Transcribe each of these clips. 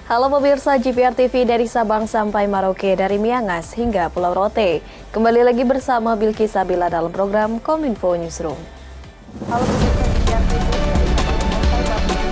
Halo pemirsa GPR TV dari Sabang sampai Merauke, dari Miangas hingga Pulau Rote. Kembali lagi bersama Bilki Sabila dalam program Kominfo Newsroom. Halo pemirsa GPR TV dari Sabang sampai Merauke.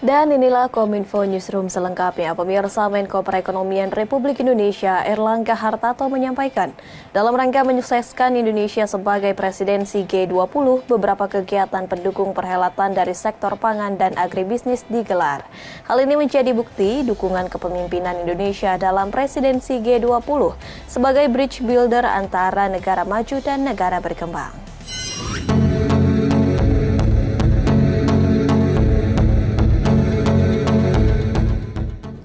Dan inilah Kominfo Newsroom selengkapnya. Pemirsa, Menko Perekonomian Republik Indonesia Erlangga Hartarto menyampaikan, dalam rangka menyukseskan Indonesia sebagai presidensi G20, beberapa kegiatan pendukung perhelatan dari sektor pangan dan agribisnis digelar. Hal ini menjadi bukti dukungan kepemimpinan Indonesia dalam presidensi G20 sebagai bridge builder antara negara maju dan negara berkembang.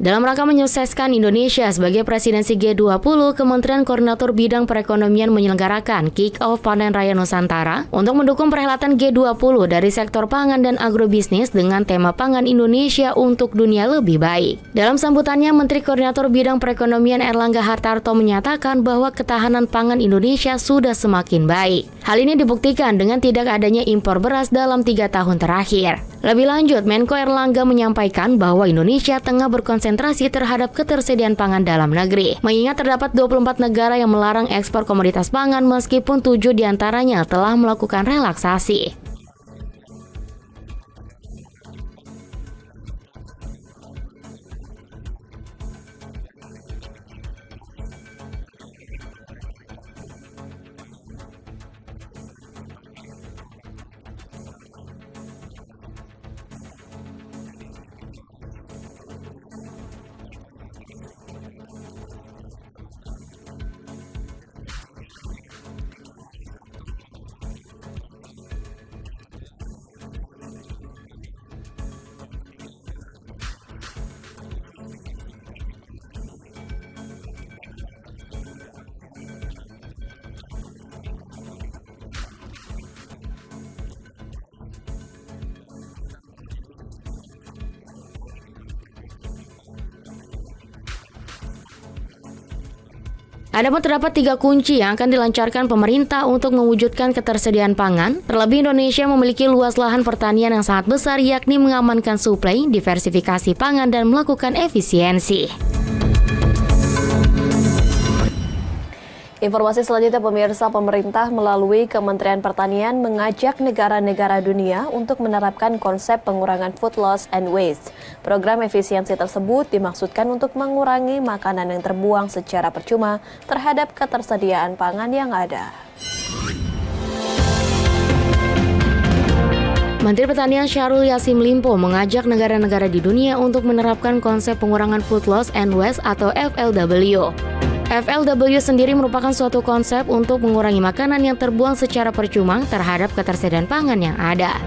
Dalam rangka menyukseskan Indonesia sebagai presidensi G20, Kementerian Koordinator Bidang Perekonomian menyelenggarakan Kick-Off Panen Raya Nusantara untuk mendukung perhelatan G20 dari sektor pangan dan agrobisnis dengan tema Pangan Indonesia untuk Dunia Lebih Baik. Dalam sambutannya, Menteri Koordinator Bidang Perekonomian Erlangga Hartarto menyatakan bahwa ketahanan pangan Indonesia sudah semakin baik. Hal ini dibuktikan dengan tidak adanya impor beras dalam 3 tahun terakhir. Lebih lanjut, Menko Erlangga menyampaikan bahwa Indonesia tengah berkonsentrasi terhadap ketersediaan pangan dalam negeri, mengingat terdapat 24 negara yang melarang ekspor komoditas pangan meskipun 7 diantaranya telah melakukan relaksasi. Adapun terdapat 3 kunci yang akan dilancarkan pemerintah untuk mewujudkan ketersediaan pangan. Terlebih Indonesia memiliki luas lahan pertanian yang sangat besar, yakni mengamankan suplai, diversifikasi pangan, dan melakukan efisiensi. Informasi selanjutnya pemirsa, pemerintah melalui Kementerian Pertanian mengajak negara-negara dunia untuk menerapkan konsep pengurangan food loss and waste. Program efisiensi tersebut dimaksudkan untuk mengurangi makanan yang terbuang secara percuma terhadap ketersediaan pangan yang ada. Menteri Pertanian Syahrul Yassin Limpo mengajak negara-negara di dunia untuk menerapkan konsep pengurangan food loss and waste atau FLW. FLW sendiri merupakan suatu konsep untuk mengurangi makanan yang terbuang secara percuma terhadap ketersediaan pangan yang ada.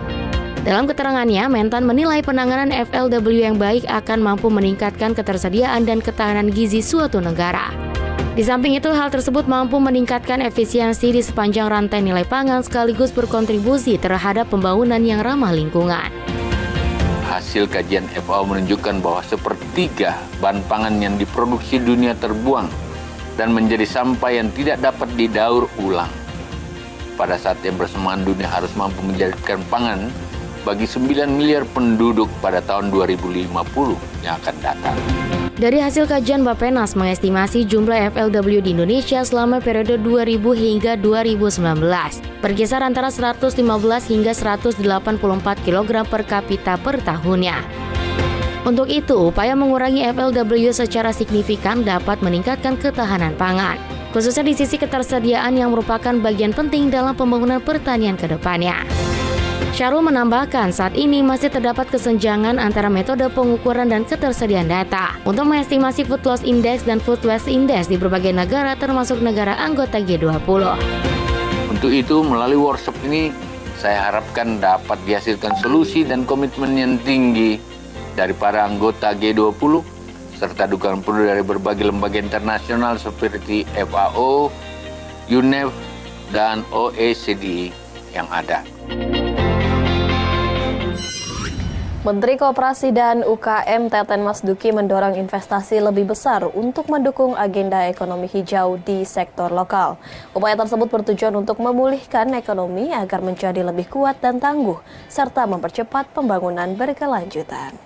Dalam keterangannya, Mentan menilai penanganan FLW yang baik akan mampu meningkatkan ketersediaan dan ketahanan gizi suatu negara. Di samping itu, hal tersebut mampu meningkatkan efisiensi di sepanjang rantai nilai pangan sekaligus berkontribusi terhadap pembangunan yang ramah lingkungan. Hasil kajian FAO menunjukkan bahwa sepertiga bahan pangan yang diproduksi dunia terbuang dan menjadi sampah yang tidak dapat didaur ulang. Pada saat yang bersamaan, dunia harus mampu menjadikan pangan bagi 9 miliar penduduk pada tahun 2050 yang akan datang. Dari hasil kajian Bappenas mengestimasi jumlah FLW di Indonesia selama periode 2000 hingga 2019 berkisar antara 115 hingga 184 kg per kapita per tahunnya. Untuk itu, upaya mengurangi FLW secara signifikan dapat meningkatkan ketahanan pangan, khususnya di sisi ketersediaan yang merupakan bagian penting dalam pembangunan pertanian ke depannya. Syahrul menambahkan saat ini masih terdapat kesenjangan antara metode pengukuran dan ketersediaan data untuk mengestimasi Food Loss Index dan Food Waste Index di berbagai negara termasuk negara anggota G20. Untuk itu, melalui workshop ini, saya harapkan dapat dihasilkan solusi dan komitmen yang tinggi dari para anggota G20 serta dukungan penuh dari berbagai lembaga internasional seperti FAO, UNEP, dan OECD yang ada. Menteri Koperasi dan UKM Teten Mas Duki mendorong investasi lebih besar untuk mendukung agenda ekonomi hijau di sektor lokal. Upaya tersebut bertujuan untuk memulihkan ekonomi agar menjadi lebih kuat dan tangguh, serta mempercepat pembangunan berkelanjutan.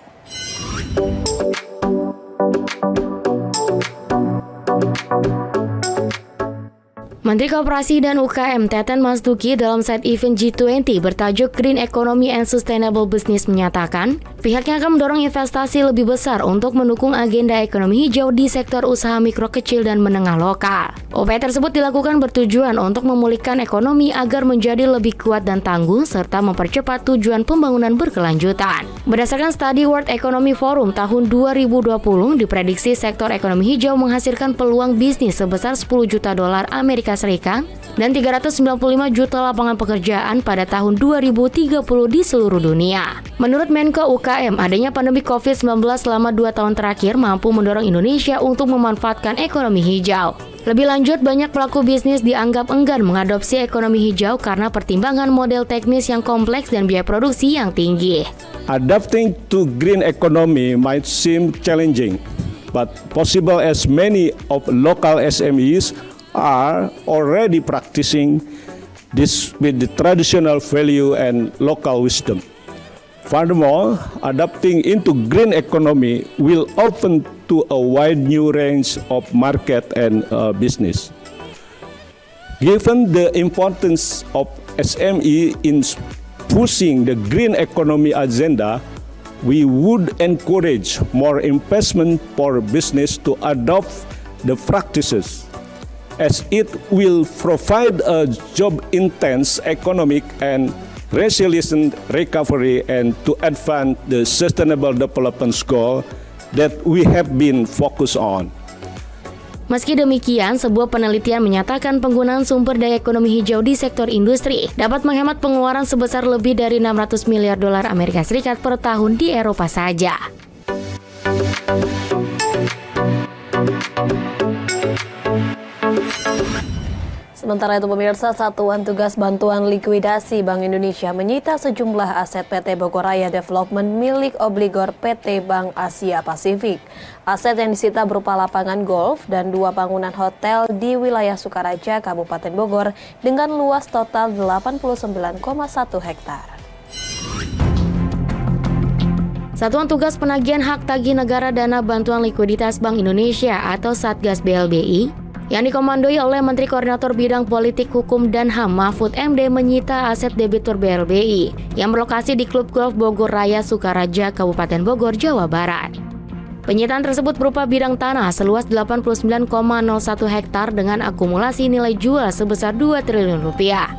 Menteri Koperasi dan UKM Teten Mas Duki dalam side event G20 bertajuk Green Economy and Sustainable Business menyatakan, pihaknya akan mendorong investasi lebih besar untuk mendukung agenda ekonomi hijau di sektor usaha mikro kecil dan menengah lokal. Upaya tersebut dilakukan bertujuan untuk memulihkan ekonomi agar menjadi lebih kuat dan tangguh serta mempercepat tujuan pembangunan berkelanjutan. Berdasarkan studi World Economic Forum tahun 2020, diprediksi sektor ekonomi hijau menghasilkan peluang bisnis sebesar 10 juta dolar Amerika Serikat dan 395 juta lapangan pekerjaan pada tahun 2030 di seluruh dunia. Menurut Menko UKM, adanya pandemi COVID-19 selama 2 tahun terakhir mampu mendorong Indonesia untuk memanfaatkan ekonomi hijau. Lebih lanjut, banyak pelaku bisnis dianggap enggan mengadopsi ekonomi hijau karena pertimbangan model teknis yang kompleks dan biaya produksi yang tinggi. Adapting to green economy might seem challenging, but possible as many of local SMEs are already practicing this with the traditional value and local wisdom. Furthermore, adapting into green economy will open to a wide new range of market and business. Given the importance of SME in pushing the green economy agenda, we would encourage more investment for business to adopt the practices, as it will provide a job-intense economic and resilient recovery and to advance the sustainable development goal that we have been focused on. Meski demikian, sebuah penelitian menyatakan penggunaan sumber daya ekonomi hijau di sektor industri dapat menghemat pengeluaran sebesar lebih dari 600 miliar dolar Amerika Serikat per tahun di Eropa saja. Sementara itu pemirsa, Satuan Tugas Bantuan Likuidasi Bank Indonesia menyita sejumlah aset PT Bogor Raya Development milik obligor PT Bank Asia Pasifik. Aset yang disita berupa lapangan golf dan 2 bangunan hotel di wilayah Sukaraja, Kabupaten Bogor dengan luas total 89,1 hektar. Satuan Tugas Penagihan Hak Tagih Negara Dana Bantuan Likuiditas Bank Indonesia atau Satgas BLBI yang dikomandoi oleh Menteri Koordinator Bidang Politik Hukum dan HAM Mahfud MD menyita aset debitur BLBI yang berlokasi di Klub Golf Bogor Raya Sukaraja, Kabupaten Bogor, Jawa Barat. Penyitaan tersebut berupa bidang tanah seluas 89,01 hektar dengan akumulasi nilai jual sebesar 2 triliun rupiah.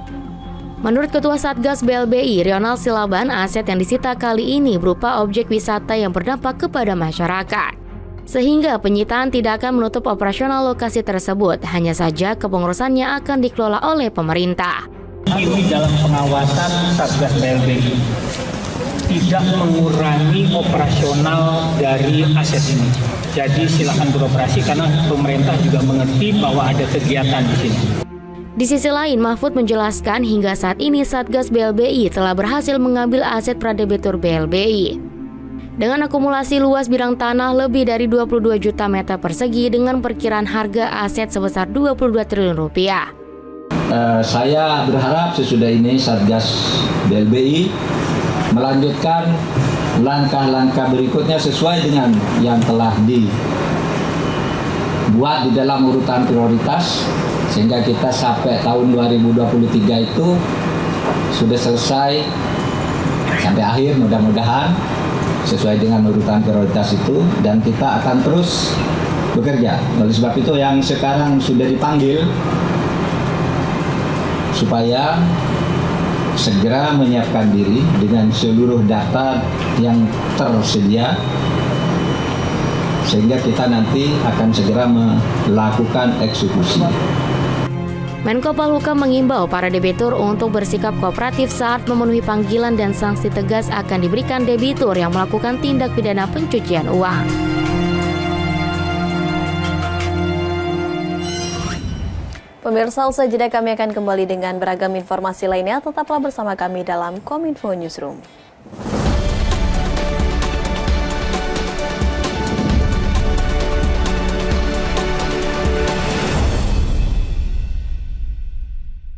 Menurut Ketua Satgas BLBI, Rionald Silaban, aset yang disita kali ini berupa objek wisata yang berdampak kepada masyarakat. Sehingga penyitaan tidak akan menutup operasional lokasi tersebut, hanya saja kepengurusannya akan dikelola oleh pemerintah. Ini dalam pengawasan Satgas BLBI tidak mengurangi operasional dari aset ini. Jadi silakan beroperasi karena pemerintah juga mengerti bahwa ada kegiatan di sini. Di sisi lain, Mahfud menjelaskan hingga saat ini Satgas BLBI telah berhasil mengambil aset pradebitur BLBI. Dengan akumulasi luas bidang tanah lebih dari 22 juta meter persegi dengan perkiraan harga aset sebesar 22 triliun rupiah. Saya berharap sesudah ini Satgas BLBI melanjutkan langkah-langkah berikutnya sesuai dengan yang telah dibuat di dalam urutan prioritas, sehingga kita sampai tahun 2023 itu sudah selesai sampai akhir mudah-mudahan sesuai dengan urutan prioritas itu, dan kita akan terus bekerja. Oleh sebab itu yang sekarang sudah dipanggil supaya segera menyiapkan diri dengan seluruh data yang tersedia sehingga kita nanti akan segera melakukan eksekusi. Menko Polhukam mengimbau para debitur untuk bersikap kooperatif saat memenuhi panggilan dan sanksi tegas akan diberikan debitur yang melakukan tindak pidana pencucian uang. Pemirsa, usai jeda kami akan kembali dengan beragam informasi lainnya. Tetaplah bersama kami dalam Kominfo Newsroom.